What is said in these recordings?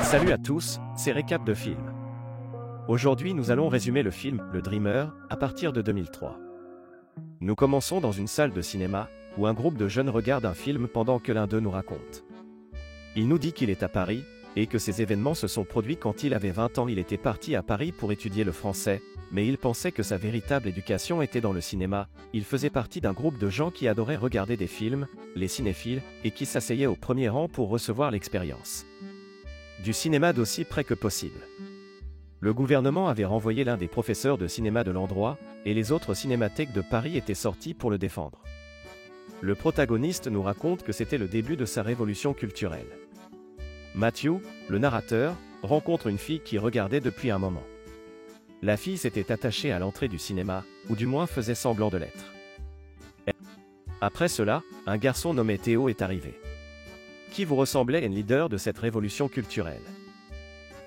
Salut à tous, c'est Récap de film. Aujourd'hui nous allons résumer le film « Le Dreamer » à partir de 2003. Nous commençons dans une salle de cinéma, où un groupe de jeunes regarde un film pendant que l'un d'eux nous raconte. Il nous dit qu'il est à Paris, et que ces événements se sont produits quand il avait 20 ans. Il était parti à Paris pour étudier le français, mais il pensait que sa véritable éducation était dans le cinéma. Il faisait partie d'un groupe de gens qui adoraient regarder des films, les cinéphiles, et qui s'asseyaient au premier rang pour recevoir l'expérience du cinéma d'aussi près que possible. Le gouvernement avait renvoyé l'un des professeurs de cinéma de l'endroit, et les autres cinémathèques de Paris étaient sortis pour le défendre. Le protagoniste nous raconte que c'était le début de sa révolution culturelle. Matthew, le narrateur, rencontre une fille qui regardait depuis un moment. La fille s'était attachée à l'entrée du cinéma, ou du moins faisait semblant de l'être. Après cela, un garçon nommé Théo est arrivé. Qui vous ressemblait un leader de cette révolution culturelle.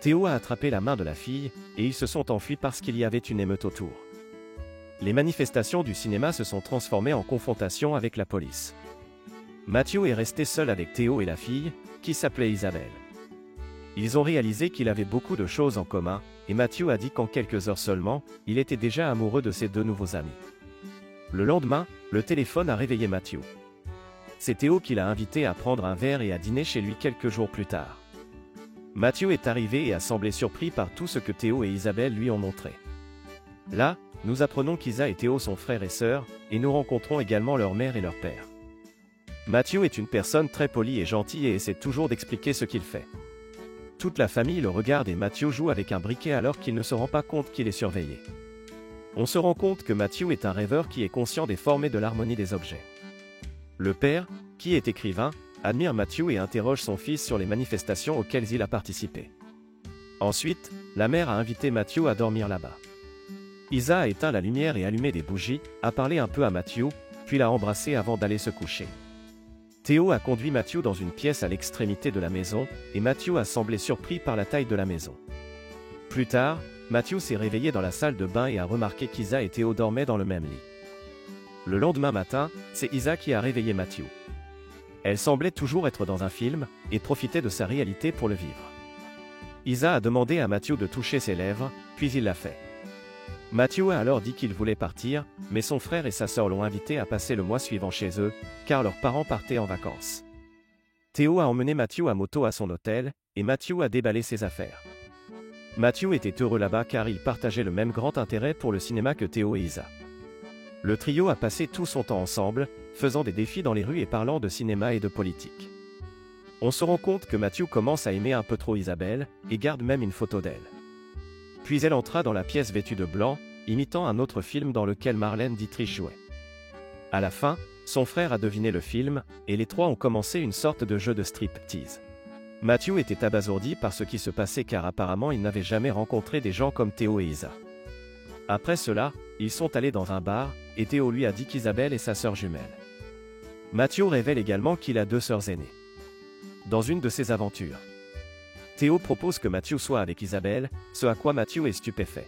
Théo a attrapé la main de la fille, et ils se sont enfuis parce qu'il y avait une émeute autour. Les manifestations du cinéma se sont transformées en confrontation avec la police. Matthew est resté seul avec Théo et la fille, qui s'appelait Isabelle. Ils ont réalisé qu'il avait beaucoup de choses en commun, et Matthew a dit qu'en quelques heures seulement, il était déjà amoureux de ses deux nouveaux amis. Le lendemain, le téléphone a réveillé Matthew. C'est Théo qui l'a invité à prendre un verre et à dîner chez lui quelques jours plus tard. Matthew est arrivé et a semblé surpris par tout ce que Théo et Isabelle lui ont montré. Là, nous apprenons qu'Isa et Théo sont frères et sœurs, et nous rencontrons également leur mère et leur père. Matthew est une personne très polie et gentille et essaie toujours d'expliquer ce qu'il fait. Toute la famille le regarde et Matthew joue avec un briquet alors qu'il ne se rend pas compte qu'il est surveillé. On se rend compte que Matthew est un rêveur qui est conscient des formes et de l'harmonie des objets. Le père, qui est écrivain, admire Matthew et interroge son fils sur les manifestations auxquelles il a participé. Ensuite, la mère a invité Matthew à dormir là-bas. Isa a éteint la lumière et allumé des bougies, a parlé un peu à Matthew, puis l'a embrassé avant d'aller se coucher. Théo a conduit Matthew dans une pièce à l'extrémité de la maison, et Matthew a semblé surpris par la taille de la maison. Plus tard, Matthew s'est réveillé dans la salle de bain et a remarqué qu'Isa et Théo dormaient dans le même lit. Le lendemain matin, c'est Isa qui a réveillé Matthew. Elle semblait toujours être dans un film, et profitait de sa réalité pour le vivre. Isa a demandé à Matthew de toucher ses lèvres, puis il l'a fait. Matthew a alors dit qu'il voulait partir, mais son frère et sa sœur l'ont invité à passer le mois suivant chez eux, car leurs parents partaient en vacances. Théo a emmené Matthew à moto à son hôtel, et Matthew a déballé ses affaires. Matthew était heureux là-bas car il partageait le même grand intérêt pour le cinéma que Théo et Isa. Le trio a passé tout son temps ensemble, faisant des défis dans les rues et parlant de cinéma et de politique. On se rend compte que Matthew commence à aimer un peu trop Isabelle, et garde même une photo d'elle. Puis elle entra dans la pièce vêtue de blanc, imitant un autre film dans lequel Marlène Dietrich jouait. À la fin, son frère a deviné le film, et les trois ont commencé une sorte de jeu de strip-tease. Matthew était abasourdi par ce qui se passait car apparemment il n'avait jamais rencontré des gens comme Théo et Isa. Après cela, ils sont allés dans un bar, et Théo lui a dit qu'Isabelle est sa sœur jumelle. Matthew révèle également qu'il a deux sœurs aînées. Dans une de ses aventures, Théo propose que Matthew soit avec Isabelle, ce à quoi Matthew est stupéfait.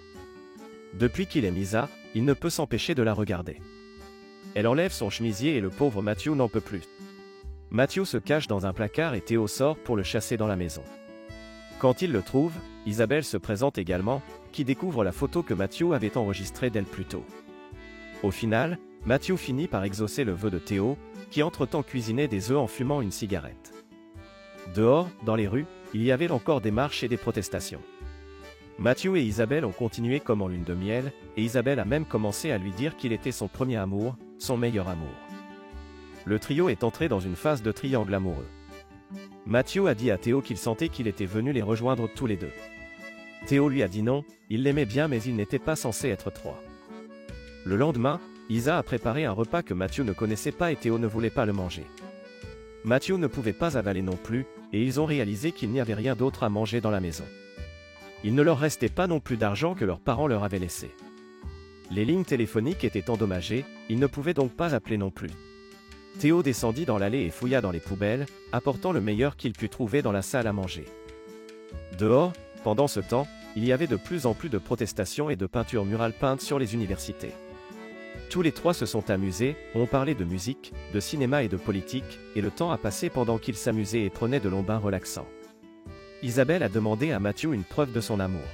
Depuis qu'il aime Isa, il ne peut s'empêcher de la regarder. Elle enlève son chemisier et le pauvre Matthew n'en peut plus. Matthew se cache dans un placard et Théo sort pour le chasser dans la maison. Quand il le trouve, Isabelle se présente également, qui découvre la photo que Matthew avait enregistrée d'elle plus tôt. Au final, Matthew finit par exaucer le vœu de Théo, qui entre-temps cuisinait des œufs en fumant une cigarette. Dehors, dans les rues, il y avait encore des marches et des protestations. Matthew et Isabelle ont continué comme en lune de miel, et Isabelle a même commencé à lui dire qu'il était son premier amour, son meilleur amour. Le trio est entré dans une phase de triangle amoureux. Matthew a dit à Théo qu'il sentait qu'il était venu les rejoindre tous les deux. Théo lui a dit non, il l'aimait bien mais il n'était pas censé être trois. Le lendemain, Isa a préparé un repas que Matthew ne connaissait pas et Théo ne voulait pas le manger. Matthew ne pouvait pas avaler non plus, et ils ont réalisé qu'il n'y avait rien d'autre à manger dans la maison. Il ne leur restait pas non plus d'argent que leurs parents leur avaient laissé. Les lignes téléphoniques étaient endommagées, ils ne pouvaient donc pas appeler non plus. Théo descendit dans l'allée et fouilla dans les poubelles, apportant le meilleur qu'il put trouver dans la salle à manger. Dehors, pendant ce temps, il y avait de plus en plus de protestations et de peintures murales peintes sur les universités. Tous les trois se sont amusés, ont parlé de musique, de cinéma et de politique, et le temps a passé pendant qu'ils s'amusaient et prenaient de longs bains relaxants. Isabelle a demandé à Matthew une preuve de son amour.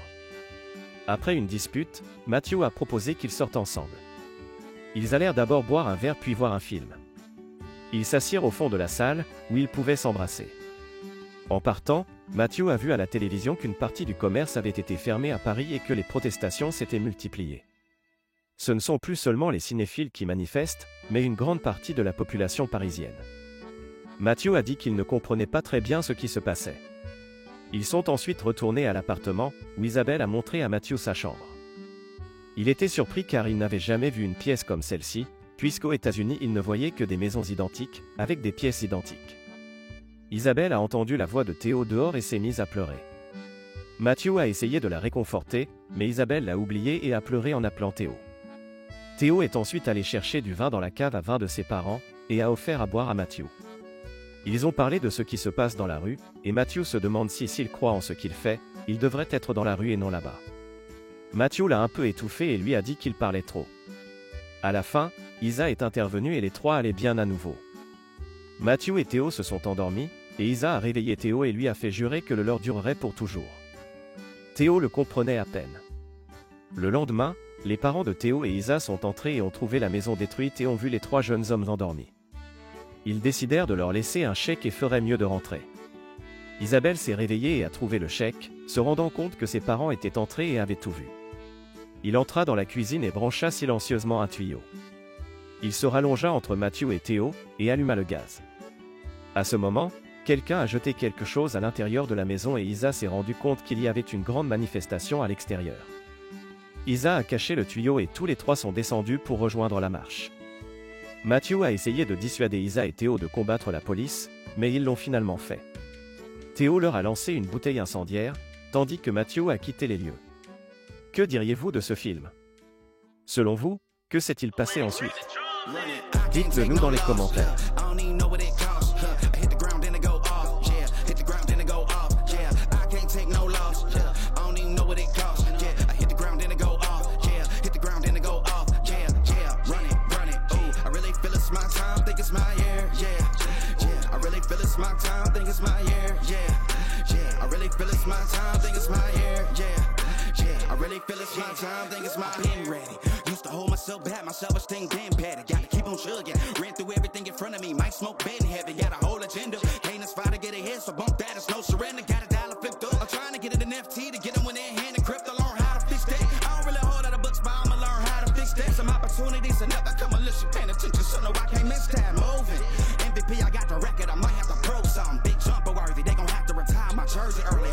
Après une dispute, Matthew a proposé qu'ils sortent ensemble. Ils allèrent d'abord boire un verre puis voir un film. Ils s'assirent au fond de la salle, où ils pouvaient s'embrasser. En partant, Matthew a vu à la télévision qu'une partie du commerce avait été fermée à Paris et que les protestations s'étaient multipliées. Ce ne sont plus seulement les cinéphiles qui manifestent, mais une grande partie de la population parisienne. Matthew a dit qu'il ne comprenait pas très bien ce qui se passait. Ils sont ensuite retournés à l'appartement, où Isabelle a montré à Matthew sa chambre. Il était surpris car il n'avait jamais vu une pièce comme celle-ci, puisqu'aux États-Unis il ne voyait que des maisons identiques, avec des pièces identiques. Isabelle a entendu la voix de Théo dehors et s'est mise à pleurer. Matthew a essayé de la réconforter, mais Isabelle l'a oublié et a pleuré en appelant Théo. Théo est ensuite allé chercher du vin dans la cave à vin de ses parents, et a offert à boire à Matthew. Ils ont parlé de ce qui se passe dans la rue, et Matthew se demande si s'il croit en ce qu'il fait, il devrait être dans la rue et non là-bas. Matthew l'a un peu étouffé et lui a dit qu'il parlait trop. À la fin, Isa est intervenue et les trois allaient bien à nouveau. Matthew et Théo se sont endormis, et Isa a réveillé Théo et lui a fait jurer que le leur durerait pour toujours. Théo le comprenait à peine. Le lendemain, les parents de Théo et Isa sont entrés et ont trouvé la maison détruite et ont vu les trois jeunes hommes endormis. Ils décidèrent de leur laisser un chèque et feraient mieux de rentrer. Isabelle s'est réveillée et a trouvé le chèque, se rendant compte que ses parents étaient entrés et avaient tout vu. Il entra dans la cuisine et brancha silencieusement un tuyau. Il se rallongea entre Matthew et Théo, et alluma le gaz. À ce moment, quelqu'un a jeté quelque chose à l'intérieur de la maison et Isa s'est rendu compte qu'il y avait une grande manifestation à l'extérieur. Isa a caché le tuyau et tous les trois sont descendus pour rejoindre la marche. Matthew a essayé de dissuader Isa et Théo de combattre la police, mais ils l'ont finalement fait. Théo leur a lancé une bouteille incendiaire, tandis que Matthew a quitté les lieux. Que diriez-vous de ce film? Selon vous, que s'est-il passé ensuite? Dites-le nous dans les commentaires. My time, think it's my year, I really feel it's my time, think it's my year, I really feel it's my time, think it's my been ready. Used to hold myself back, my self-esteem been petty. Gotta keep on chugging, ran through everything in front of me. Might smoke bed heavy, got a whole agenda. Can't aspire to get ahead, so bump that, it's no surrender. Got a dollar flipped up, I'm trying to get it an FT to get them when they're hand and crypto. Learn how to fix that. I don't really hold out of books, but I'ma learn how to fix that. Some opportunities and never come unless you paying attention, so no, I can't miss that. Moving, MVP, I got the record, I might have to prove something. Big jumper worthy, they gon' have to retire my jersey early.